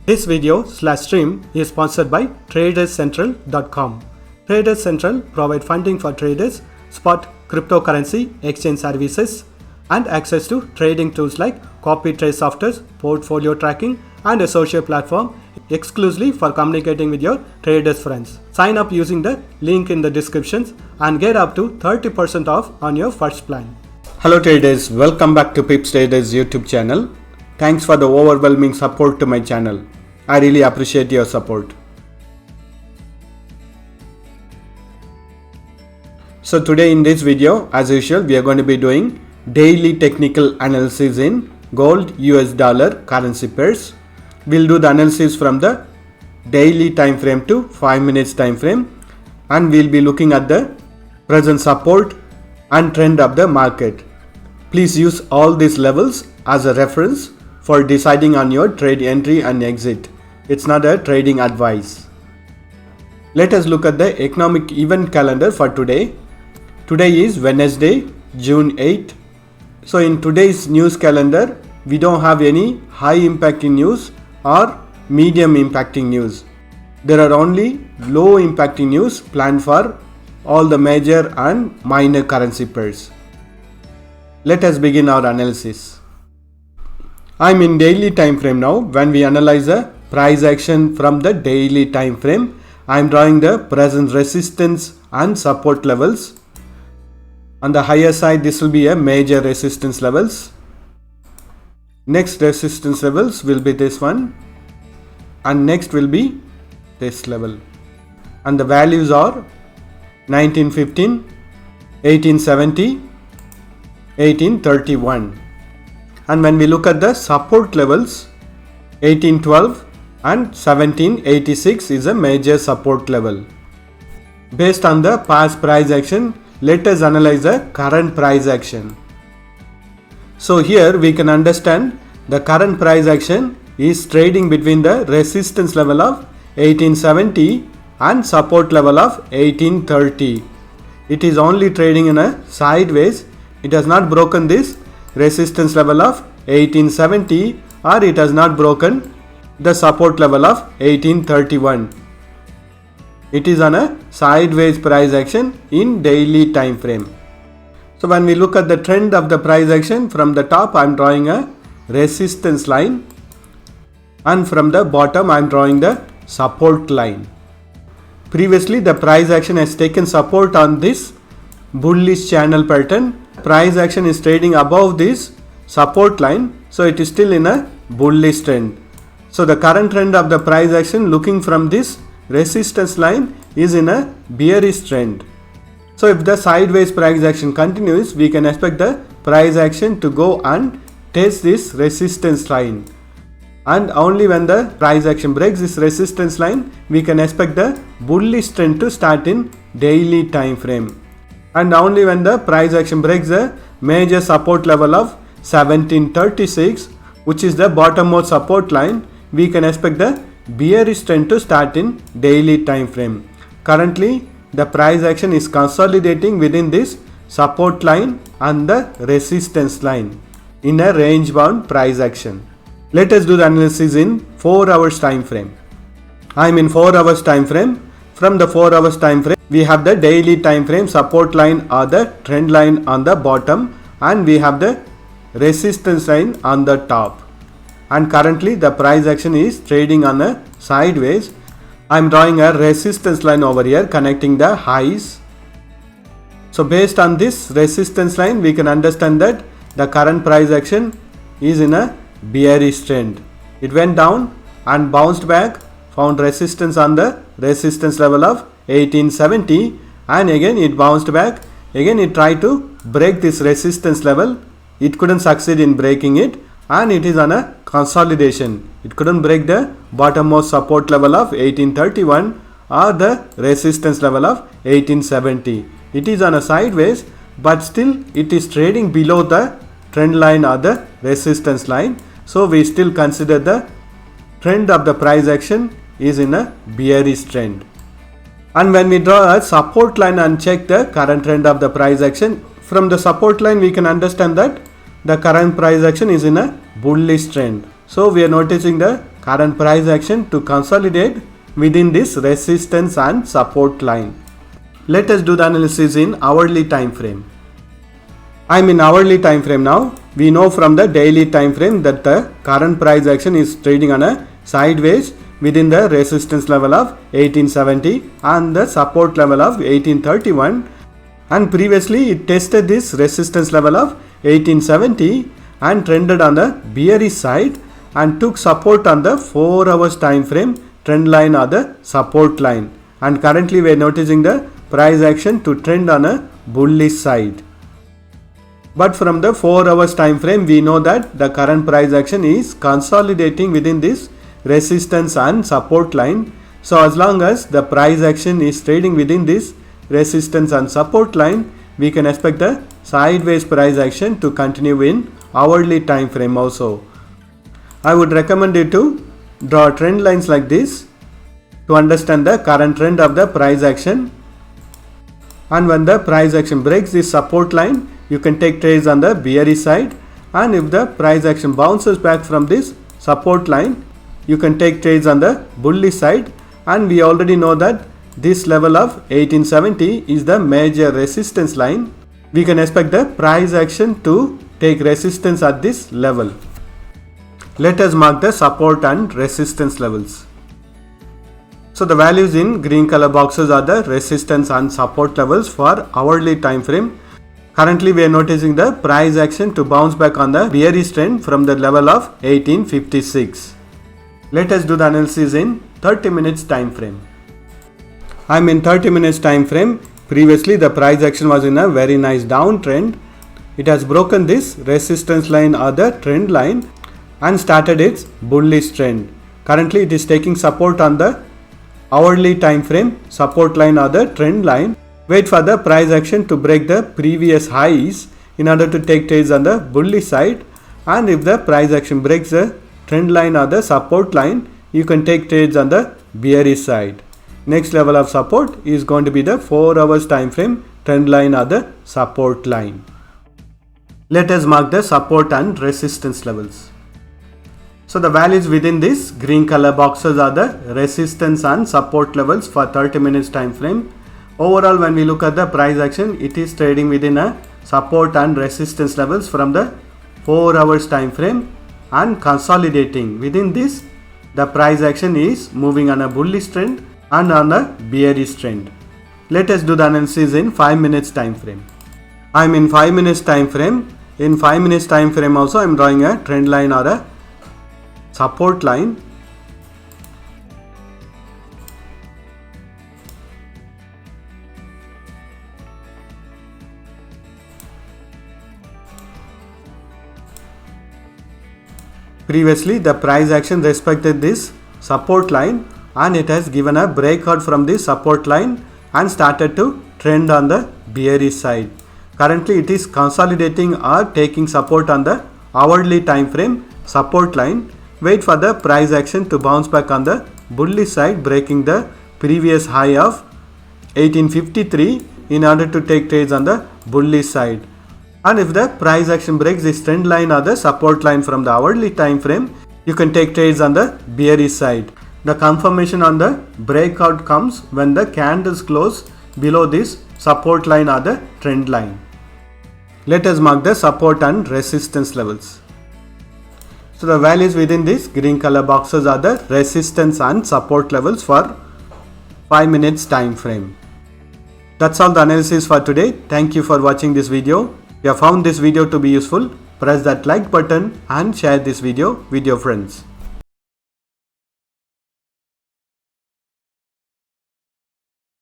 This video/stream is sponsored by TradersCentral.com. Traders Central provide funding for traders, spot cryptocurrency exchange services, and access to trading tools like copy trade software, portfolio tracking, and a social platform exclusively for communicating with your traders friends. Sign up using the link in the descriptions and get up to 30% off on your first plan. Hello traders, welcome back to Pips Traders YouTube channel. Thanks for the overwhelming support to my channel. I really appreciate your support. So today in this video, as usual, we are going to be doing daily technical analysis in gold, US dollar, currency pairs. We'll do the analysis from the daily time frame to 5 minutes time frame, and we'll be looking at the present support and trend of the market. Please use all these levels as a reference for deciding on your trade entry and exit. It's not a trading advice. Let us look at the economic event calendar for today. Today is Wednesday, June 8th. So in today's news calendar, we don't have any high impacting news or medium impacting news. There are only low impacting news planned for all the major and minor currency pairs. Let us begin our analysis. I'm in daily time frame now. When we analyze the price action from the daily time frame, I'm drawing the present resistance and support levels. On the higher side, this will be a major resistance levels. Next resistance levels will be this one, and next will be this level. And the values are 1915, 1870, 1831. And when we look at the support levels, 1812 and 1786 is a major support level. Based on the past price action, let us analyze the current price action. So here we can understand the current price action is trading between the resistance level of 1870 and support level of 1830. It is only trading in a sideways. It has not broken this resistance level of 1870, or it has not broken the support level of 1831. It is on a sideways price action in daily time frame. So when we look at the trend of the price action, from the top I am drawing a resistance line, and from the bottom I am drawing the support line. Previously the price action has taken support on this bullish channel pattern. Price action is trading above this support line, so it is still in a bullish trend. So the current trend of the price action looking from this resistance line is in a bearish trend. So if the sideways price action continues, we can expect the price action to go and test this resistance line. And only when the price action breaks this resistance line, we can expect the bullish trend to start in daily time frame. And only when the price action breaks the major support level of 1736, which is the bottommost support line, we can expect the bearish trend to start in daily time frame. Currently, the price action is consolidating within this support line and the resistance line in a range bound price action. Let us do the analysis in 4 hours time frame. I am in 4 hours time frame. From the 4 hours time frame, we have the daily time frame support line or the trend line on the bottom, and we have the resistance line on the top. And currently the price action is trading on a sideways. I am drawing a resistance line over here connecting the highs. So based on this resistance line, we can understand that the current price action is in a bearish trend. It went down and bounced back, found resistance on the resistance level of 1870, and again it bounced back. Again it tried to break this resistance level. It couldn't succeed in breaking it, and it is on a consolidation. It couldn't break the bottommost support level of 1831 or the resistance level of 1870. It is on a sideways, but still it is trading below the trend line or the resistance line. So we still consider the trend of the price action is in a bearish trend. And when we draw a support line and check the current trend of the price action, from the support line we can understand that the current price action is in a bullish trend. So we are noticing the current price action to consolidate within this resistance and support line. Let us do the analysis in hourly time frame. I am in hourly time frame now. We know from the daily time frame that the current price action is trading on a sideways within the resistance level of 1870 and the support level of 1831, and previously it tested this resistance level of 1870 and trended on the bearish side and took support on the 4 hours time frame trend line or the support line, and currently we are noticing the price action to trend on a bullish side. But from the 4 hours time frame we know that the current price action is consolidating within this resistance and support line. So as long as the price action is trading within this resistance and support line, we can expect the sideways price action to continue in hourly time frame also. I would recommend you to draw trend lines like this to understand the current trend of the price action, and when the price action breaks this support line, you can take trades on the bearish side, and if the price action bounces back from this support line, you can take trades on the bullish side. And we already know that this level of 1870 is the major resistance line. We can expect the price action to take resistance at this level. Let us mark the support and resistance levels. So the values in green color boxes are the resistance and support levels for hourly time frame. Currently we are noticing the price action to bounce back on the bearish trend from the level of 1856. Let us do the analysis in 30 minutes time frame. I am in 30 minutes time frame. Previously the price action was in a very nice downtrend. It has broken this resistance line or the trend line and started its bullish trend. Currently it is taking support on the hourly time frame support line or the trend line. Wait for the price action to break the previous highs in order to take trades on the bullish side, and if the price action breaks the trend line or the support line, you can take trades on the bearish side. Next level of support is going to be the 4 hours time frame trend line or the support line. Let us mark the support and resistance levels. So the values within this green color boxes are the resistance and support levels for 30 minutes time frame. Overall, when we look at the price action, it is trading within a support and resistance levels from the 4 hours time frame and consolidating. Within this, the price action is moving on a bullish trend and on a bearish trend. Let us do the analysis in 5 minutes time frame. I am in 5 minutes time frame. In 5 minutes time frame also I am drawing a trend line or a support line. Previously the price action respected this support line and it has given a breakout from this support line and started to trend on the bearish side. Currently it is consolidating or taking support on the hourly time frame support line. Wait for the price action to bounce back on the bullish side, breaking the previous high of 1853 in order to take trades on the bullish side. And if the price action breaks this trend line or the support line from the hourly time frame, you can take trades on the bearish side. The confirmation on the breakout comes when the candles close below this support line or the trend line. Let us mark the support and resistance levels. So the values within this green color boxes are the resistance and support levels for 5 minutes time frame. That's all the analysis for today. Thank you for watching this video. If you have found this video to be useful, press that like button and share this video with your friends.